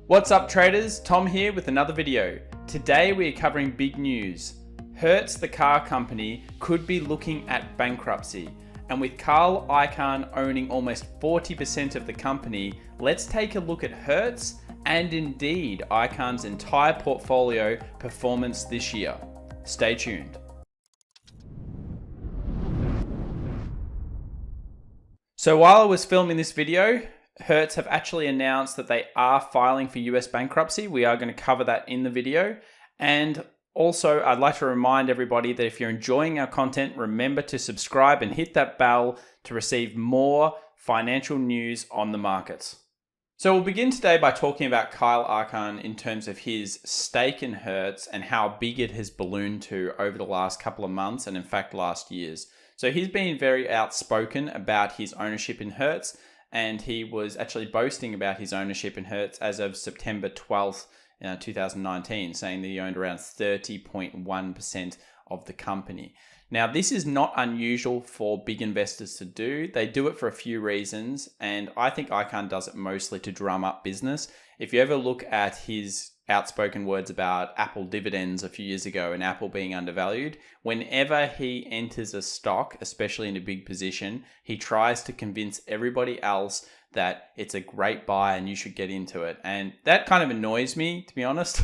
What's up traders, Tom here with another video. Today we are covering big news. Hertz, the car company, could be looking at bankruptcy. And with Carl Icahn owning almost 40% of the company, let's take a look at Hertz and indeed Icahn's entire portfolio performance this year. Stay tuned. So while I was filming this video, Hertz have actually announced that they are filing for US bankruptcy. We are going to cover that in the video. And also, I'd like to remind everybody that if you're enjoying our content, remember to subscribe and hit that bell to receive more financial news on the markets. So we'll begin today by talking about Kyle Icahn in terms of his stake in Hertz and how big it has ballooned to over the last couple of months and in fact last years. So he's been very outspoken about his ownership in Hertz, and he was actually boasting about his ownership in Hertz as of September 12th, 2019, saying that he owned around 30.1% of the company. Now, this is not unusual for big investors to do. They do it for a few reasons, and I think Icahn does it mostly to drum up business. If you ever look at his outspoken words about Apple dividends a few years ago and Apple being undervalued, whenever he enters a stock, especially in a big position, he tries to convince everybody else that it's a great buy and you should get into it. And that kind of annoys me, to be honest,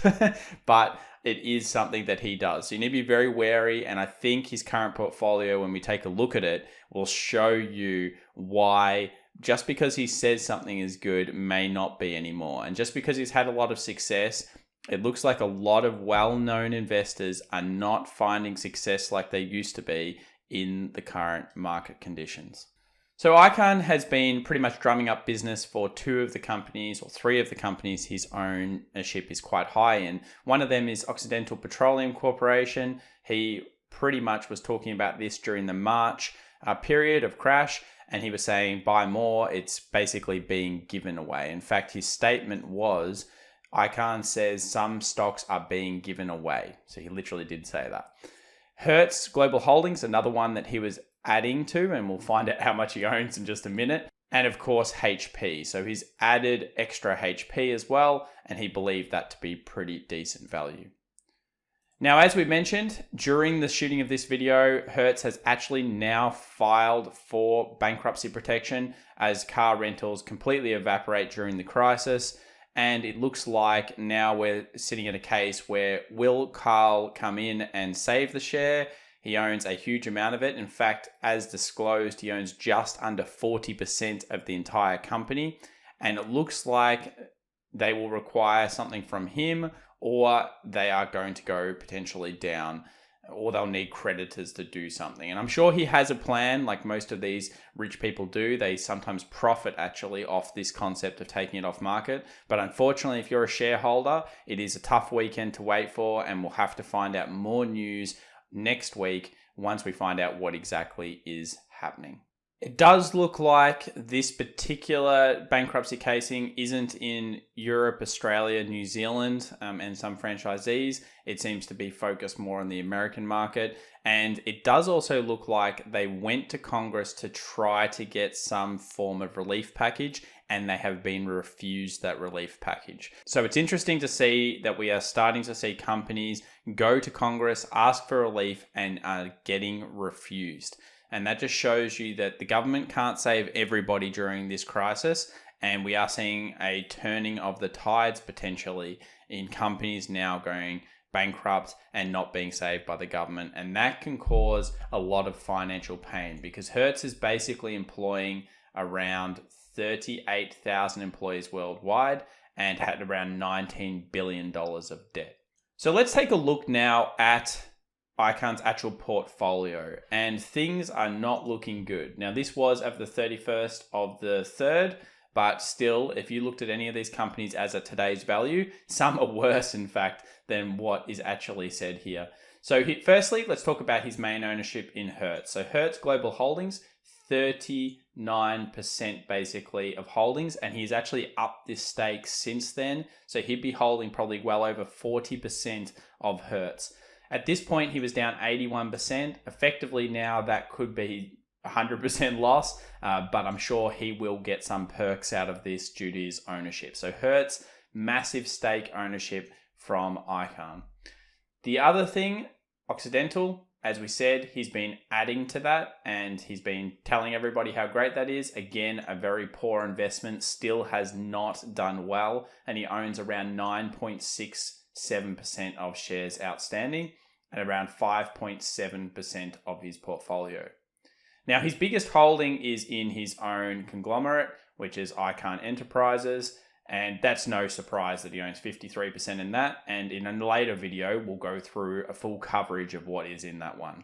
but it is something that he does. So you need to be very wary, and I think his current portfolio, when we take a look at it, will show you why just because he says something is good may not be anymore. And just because he's had a lot of success, it looks like a lot of well-known investors are not finding success like they used to be in the current market conditions. So Icahn has been pretty much drumming up business for two of the companies, or three of the companies his ownership is quite high in. One of them is Occidental Petroleum Corporation. He pretty much was talking about this during the March period of crash, and he was saying, buy more, it's basically being given away. In fact, his statement was, Icahn says some stocks are being given away. So he literally did say that. Hertz Global Holdings, another one that he was adding to, and we'll find out how much he owns in just a minute. And of course, HP. So he's added extra HP as well, and he believed that to be pretty decent value. Now, as we mentioned, during the shooting of this video, Hertz has actually now filed for bankruptcy protection as car rentals completely evaporate during the crisis. And it looks like now we're sitting in a case where will Carl come in and save the share? He owns a huge amount of it. In fact, as disclosed, he owns just under 40% of the entire company. And it looks like they will require something from him, or they are going to go potentially down, or they'll need creditors to do something. And I'm sure he has a plan, like most of these rich people do. They sometimes profit actually off this concept of taking it off market. But unfortunately, if you're a shareholder, it is a tough weekend to wait for, and we'll have to find out more news next week once we find out what exactly is happening. It does look like this particular bankruptcy casing isn't in Europe, Australia, New Zealand, and some franchisees. It seems to be focused more on the American market. And it does also look like they went to Congress to try to get some form of relief package, and they have been refused that relief package. So it's interesting to see that we are starting to see companies go to Congress, ask for relief, and are getting refused. And that just shows you that the government can't save everybody during this crisis. And we are seeing a turning of the tides potentially in companies now going bankrupt and not being saved by the government. And that can cause a lot of financial pain, because Hertz is basically employing around 38,000 employees worldwide and had around $19 billion of debt. So let's take a look now at Icahn's actual portfolio, and things are not looking good. Now, this was of the 31st of the 3rd, but still, if you looked at any of these companies as at today's value, some are worse, in fact, than what is actually said here. So firstly, let's talk about his main ownership in Hertz. So Hertz Global Holdings, 39% basically of holdings, and he's actually upped this stake since then. So he'd be holding probably well over 40% of Hertz. At this point, he was down 81%. Effectively now, that could be 100% loss, but I'm sure he will get some perks out of this due to his ownership. So Hertz massive stake ownership from Icahn. The other thing, Occidental, as we said, he's been adding to that and he's been telling everybody how great that is. Again, a very poor investment, still has not done well, and he owns around 9.67% of shares outstanding and around 5.7% of his portfolio. Now, his biggest holding is in his own conglomerate, which is Icahn Enterprises, and that's no surprise that he owns 53% in that. And in a later video, we'll go through a full coverage of what is in that one.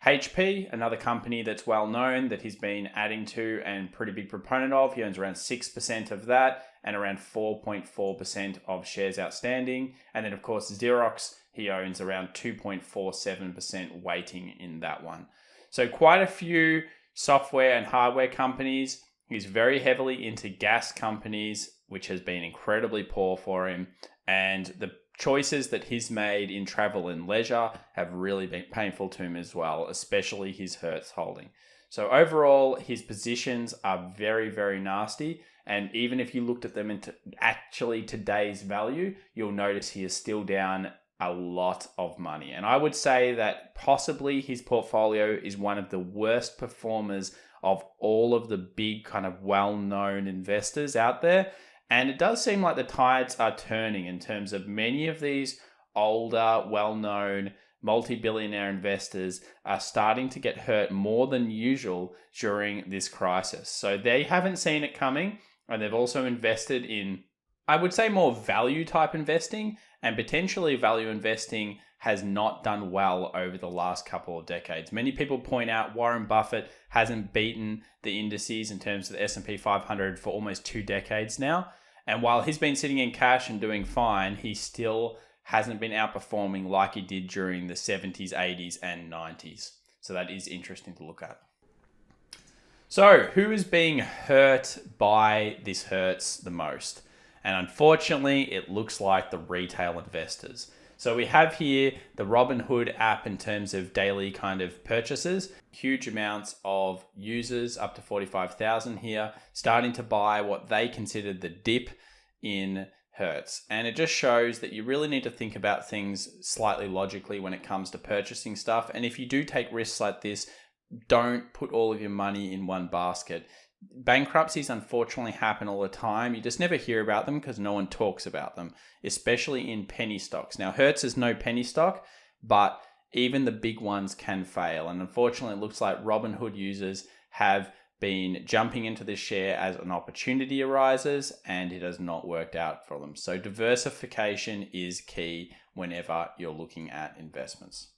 HP, another company that's well known that he's been adding to and pretty big proponent of. He owns around 6% of that and around 4.4% of shares outstanding. And then, of course, Xerox, he owns around 2.47% weighting in that one. So quite a few software and hardware companies. He's very heavily into gas companies, which has been incredibly poor for him. And the choices that he's made in travel and leisure have really been painful to him as well, especially his Hertz holding. So overall, his positions are very, very nasty. And even if you looked at them into actually today's value, you'll notice he is still down a lot of money. And I would say that possibly his portfolio is one of the worst performers of all of the big kind of well-known investors out there. And it does seem like the tides are turning in terms of many of these older, well-known, multi-billionaire investors are starting to get hurt more than usual during this crisis. So they haven't seen it coming, and they've also invested in, I would say, more value type investing, and potentially value investing has not done well over the last couple of decades. Many people point out Warren Buffett hasn't beaten the indices in terms of the S&P 500 for almost 2 decades now. And while he's been sitting in cash and doing fine, he still hasn't been outperforming like he did during the 70s, 80s, and 90s. So that is interesting to look at. So who is being hurt by this Hertz the most? And unfortunately, it looks like the retail investors. So we have here the Robinhood app in terms of daily kind of purchases. Huge amounts of users, up to 45,000 here, starting to buy what they considered the dip in Hertz. And it just shows that you really need to think about things slightly logically when it comes to purchasing stuff. And if you do take risks like this, don't put all of your money in one basket. Bankruptcies unfortunately happen all the time. You just never hear about them because no one talks about them, especially in penny stocks. Now, Hertz is no penny stock, but even the big ones can fail. And unfortunately, it looks like Robinhood users have been jumping into this share as an opportunity arises, and it has not worked out for them. So diversification is key whenever you're looking at investments.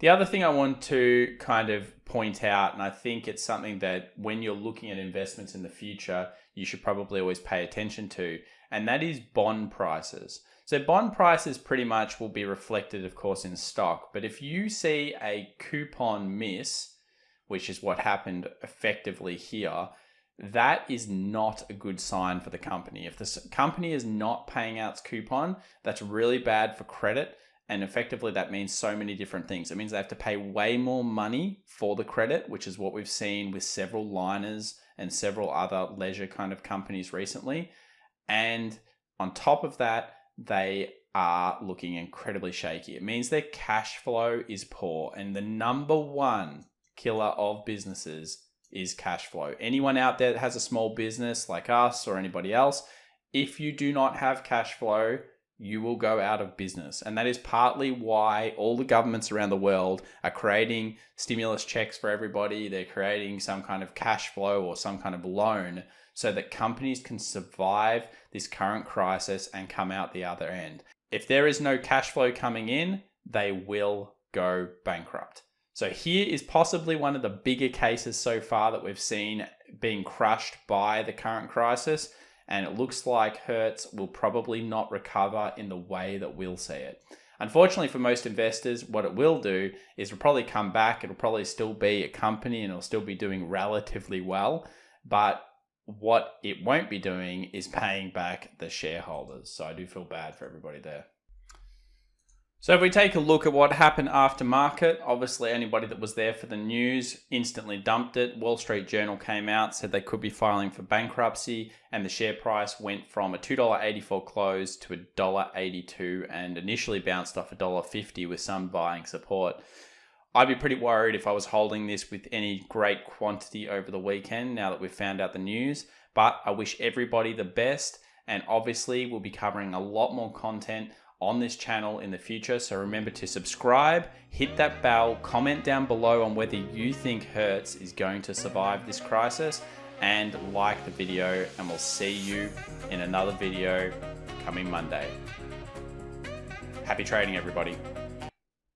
The other thing I want to kind of point out, and I think it's something that when you're looking at investments in the future, you should probably always pay attention to, and that is bond prices. So bond prices pretty much will be reflected, of course, in stock. But if you see a coupon miss, which is what happened effectively here, that is not a good sign for the company. If the company is not paying out its coupon, that's really bad for credit. And effectively, that means so many different things. It means they have to pay way more money for the credit, which is what we've seen with several liners and several other leisure kind of companies recently. And on top of that, they are looking incredibly shaky. It means their cash flow is poor. And the number one killer of businesses is cash flow. Anyone out there that has a small business like us or anybody else, if you do not have cash flow, you will go out of business. And that is partly why all the governments around the world are creating stimulus checks for everybody. They're creating some kind of cash flow or some kind of loan so that companies can survive this current crisis and come out the other end. If there is no cash flow coming in, they will go bankrupt. So here is possibly one of the bigger cases so far that we've seen being crushed by the current crisis. And it looks like Hertz will probably not recover in the way that we'll see it. Unfortunately for most investors, what it will do is it'll probably come back. It'll probably still be a company and it'll still be doing relatively well. But what it won't be doing is paying back the shareholders. So I do feel bad for everybody there. So if we take a look at what happened after market, obviously anybody that was there for the news instantly dumped it. Wall Street Journal came out, said they could be filing for bankruptcy, and the share price went from a $2.84 close to $1.82 and initially bounced off $1.50 with some buying support. I'd be pretty worried if I was holding this with any great quantity over the weekend now that we've found out the news, but I wish everybody the best, and obviously we'll be covering a lot more content on this channel in the future. So remember to subscribe, hit that bell, comment down below on whether you think Hertz is going to survive this crisis, and like the video, and we'll see you in another video coming Monday. Happy trading, everybody.